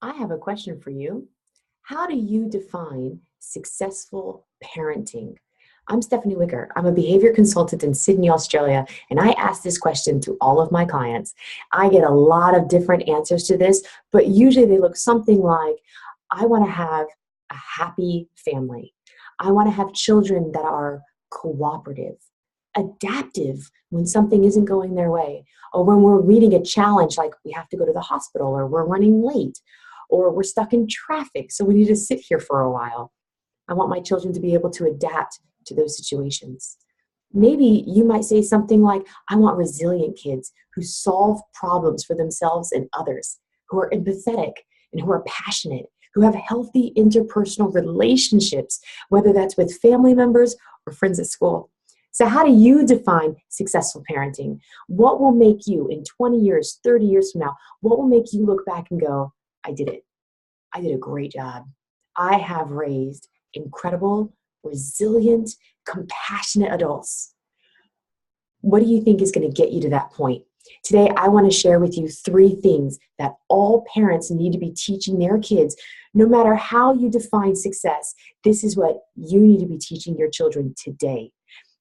I have a question for you. How do you define successful parenting? I'm Stephanie Wicker. I'm a behavior consultant in Sydney, Australia, and I ask this question to all of my clients. I get a lot of different answers to this, but usually they look something like, I want to have a happy family. I want to have children that are cooperative, adaptive when something isn't going their way, or when we're meeting a challenge like we have to go to the hospital or we're running late or we're stuck in traffic, so we need to sit here for a while. I want my children to be able to adapt to those situations. Maybe you might say something like, I want resilient kids who solve problems for themselves and others, who are empathetic and who are passionate, who have healthy interpersonal relationships, whether that's with family members or friends at school. So how do you define successful parenting? What will make you in 20 years, 30 years from now, what will make you look back and go, I did it. I did a great job. I have raised incredible, resilient, compassionate adults. What do you think is going to get you to that point? Today, I want to share with you 3 things that all parents need to be teaching their kids. No matter how you define success, this is what you need to be teaching your children today.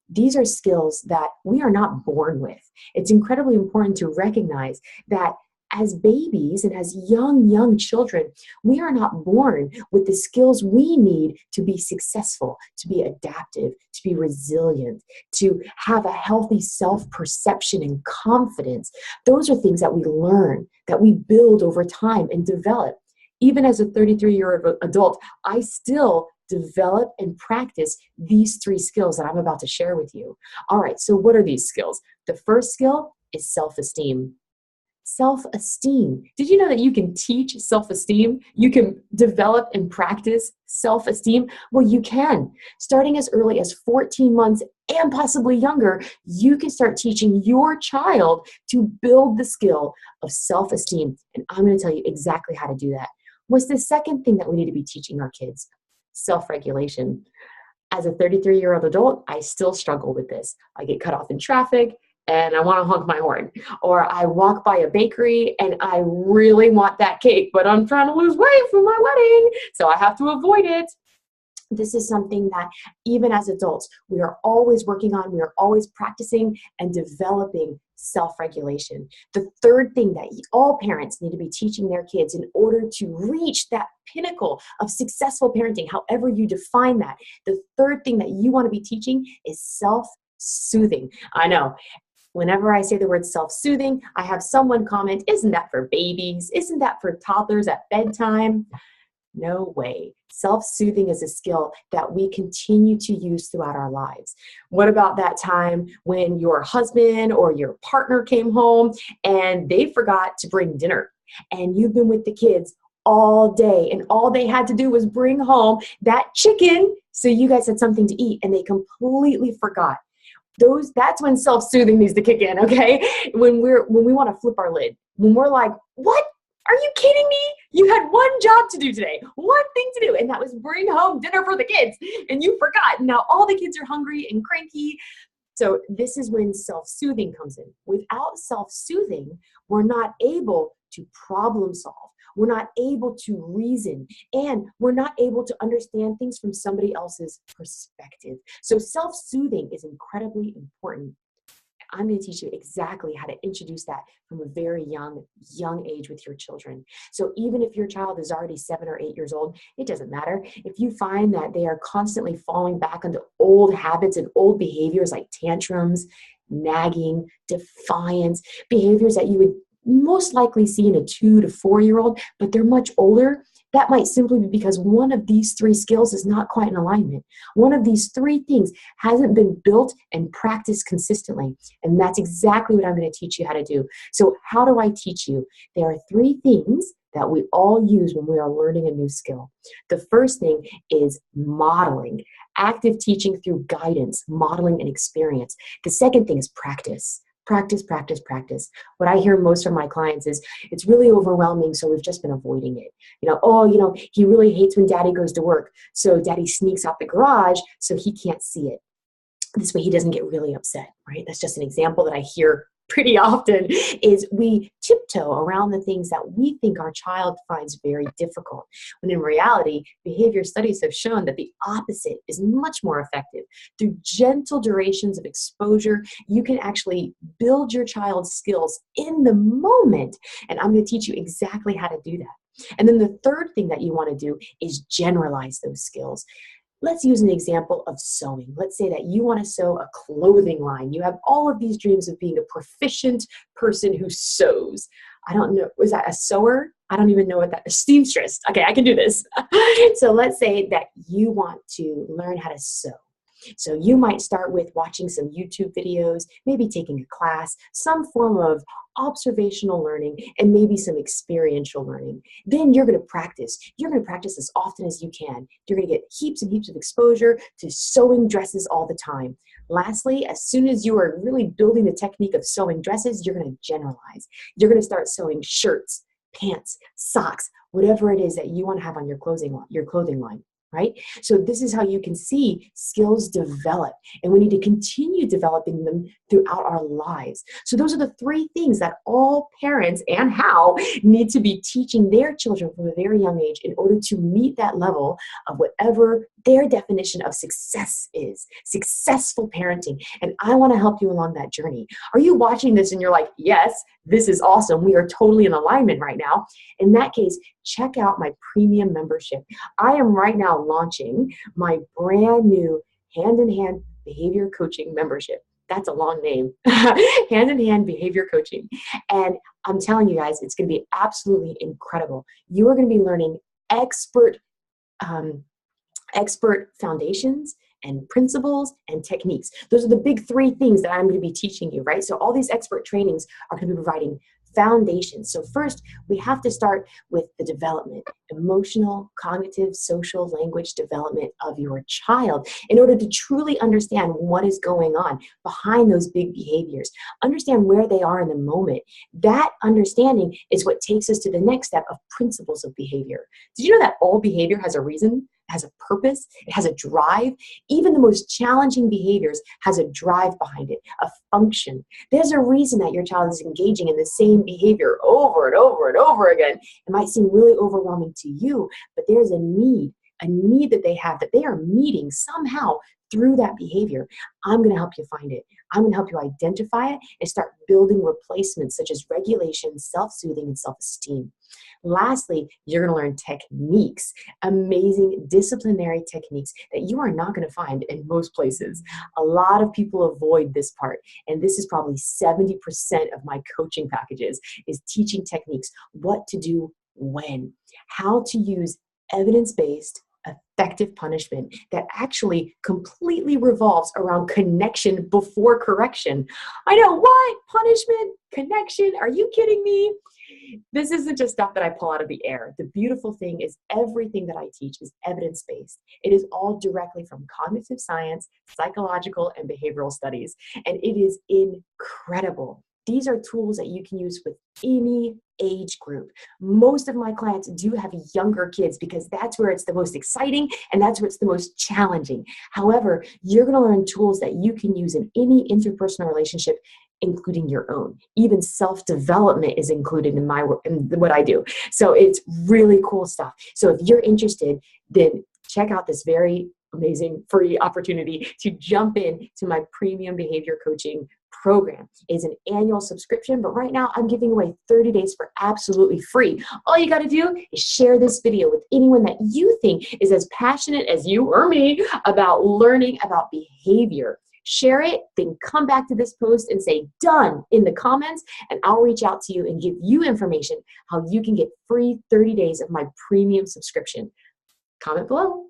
These are skills that we are not born with. It's incredibly important to recognize that as babies and as young children, we are not born with the skills we need to be successful, to be adaptive, to be resilient, to have a healthy self-perception and confidence. Those are things that we learn, that we build over time and develop. Even as a 33-year-old adult, I still develop and practice these 3 skills that I'm about to share with you. All right, so what are these skills? The first skill is self-esteem. Self-esteem. Did you know that you can teach self-esteem? You can develop and practice self-esteem? Well, you can. Starting as early as 14 months and possibly younger, you can start teaching your child to build the skill of self-esteem. And I'm going to tell you exactly how to do that. What's the second thing that we need to be teaching our kids? Self-regulation. As a 33-year-old adult, I still struggle with this. I get cut off in traffic and I want to honk my horn. Or I walk by a bakery and I really want that cake, but I'm trying to lose weight for my wedding, so I have to avoid it. This is something that even as adults, we are always working on, we are always practicing and developing self-regulation. The third thing that all parents need to be teaching their kids in order to reach that pinnacle of successful parenting, however you define that, the third thing that you want to be teaching is self-soothing. I know. Whenever I say the word self-soothing, I have someone comment, isn't that for babies? Isn't that for toddlers at bedtime? No way. Self-soothing is a skill that we continue to use throughout our lives. What about that time when your husband or your partner came home and they forgot to bring dinner and you've been with the kids all day and all they had to do was bring home that chicken so you guys had something to eat and they completely forgot? That's when self-soothing needs to kick in, okay? When we want to flip our lid, when we're like, what? Are you kidding me? You had one job to do today, one thing to do, and that was bring home dinner for the kids, and you forgot. Now all the kids are hungry and cranky. So this is when self-soothing comes in. Without self-soothing, we're not able to problem solve. We're not able to reason, and we're not able to understand things from somebody else's perspective. So self-soothing is incredibly important. I'm going to teach you exactly how to introduce that from a very young age with your children. So even if your child is already 7 or 8 years old, it doesn't matter. If you find that they are constantly falling back into old habits and old behaviors like tantrums, nagging, defiance, behaviors that you would most likely see in a 2 to 4-year-old, but they're much older, that might simply be because one of these 3 skills is not quite in alignment. One of these 3 things hasn't been built and practiced consistently. And that's exactly what I'm going to teach you how to do. So how do I teach you? There are 3 things that we all use when we are learning a new skill. The first thing is modeling, active teaching through guidance, modeling, and experience. The second thing is practice. Practice, practice, practice. What I hear most from my clients is it's really overwhelming, so we've just been avoiding it. He really hates when daddy goes to work, so daddy sneaks out the garage so he can't see it. This way he doesn't get really upset, right? That's just an example that I hear pretty often is we tiptoe around the things that we think our child finds very difficult, when in reality, behavior studies have shown that the opposite is much more effective. Through gentle durations of exposure, you can actually build your child's skills in the moment, and I'm going to teach you exactly how to do that. And then the third thing that you want to do is generalize those skills. Let's use an example of sewing. Let's say that you want to sew a clothing line. You have all of these dreams of being a proficient person who sews. I don't know, was that a sewer? I don't even know what that is. Seamstress. Okay, I can do this. So let's say that you want to learn how to sew. So you might start with watching some YouTube videos, maybe taking a class, some form of observational learning, and maybe some experiential learning. Then you're going to practice. You're going to practice as often as you can. You're going to get heaps and heaps of exposure to sewing dresses all the time. Lastly, as soon as you are really building the technique of sewing dresses, you're going to generalize. You're going to start sewing shirts, pants, socks, whatever it is that you want to have on your clothing line. Right? So this is how you can see skills develop, and we need to continue developing them throughout our lives. So those are the three things that all parents and how need to be teaching their children from a very young age in order to meet that level of whatever their definition of success is, successful parenting. And I want to help you along that journey. Are you watching this and you're like, yes, this is awesome. We are totally in alignment right now. In that case, check out my premium membership. I am right now launching my brand new hand-in-hand behavior coaching membership. That's a long name. Hand-in-hand behavior coaching. And I'm telling you guys, it's going to be absolutely incredible. You are going to be learning expert foundations and principles and techniques. Those are the big three things that I'm going to be teaching you, right? So all these expert trainings are going to be providing foundations. So first, we have to start with the development, emotional, cognitive, social, language development of your child in order to truly understand what is going on behind those big behaviors. Understand where they are in the moment. That understanding is what takes us to the next step of principles of behavior. Did you know that all behavior has a reason? It has a purpose, it has a drive. Even the most challenging behaviors has a drive behind it, a function. There's a reason that your child is engaging in the same behavior over and over and over again. It might seem really overwhelming to you, but there's a need that they have that they are meeting somehow through that behavior. I'm going to help you find it. I'm going to help you identify it and start building replacements such as regulation, self-soothing, and self-esteem. Lastly, you're going to learn techniques, amazing disciplinary techniques that you are not going to find in most places. A lot of people avoid this part, and this is probably 70% of my coaching packages is teaching techniques, what to do when, how to use evidence-based effective punishment that actually completely revolves around connection before correction. I know, what? Punishment? Connection? Are you kidding me? This isn't just stuff that I pull out of the air. The beautiful thing is everything that I teach is evidence-based. It is all directly from cognitive science, psychological, and behavioral studies. And it is incredible. These are tools that you can use with any age group. Most of my clients do have younger kids because that's where it's the most exciting and that's where it's the most challenging. However, you're going to learn tools that you can use in any interpersonal relationship, including your own. Even self-development is included in what I do. So it's really cool stuff. So if you're interested, then check out this very amazing free opportunity to jump in to my premium behavior coaching program. It's an annual subscription, but right now I'm giving away 30 days for absolutely free. All you got to do is share this video with anyone that you think is as passionate as you or me about learning about behavior. Share it, then come back to this post and say done in the comments, and I'll reach out to you and give you information how you can get free 30 days of my premium subscription. Comment below.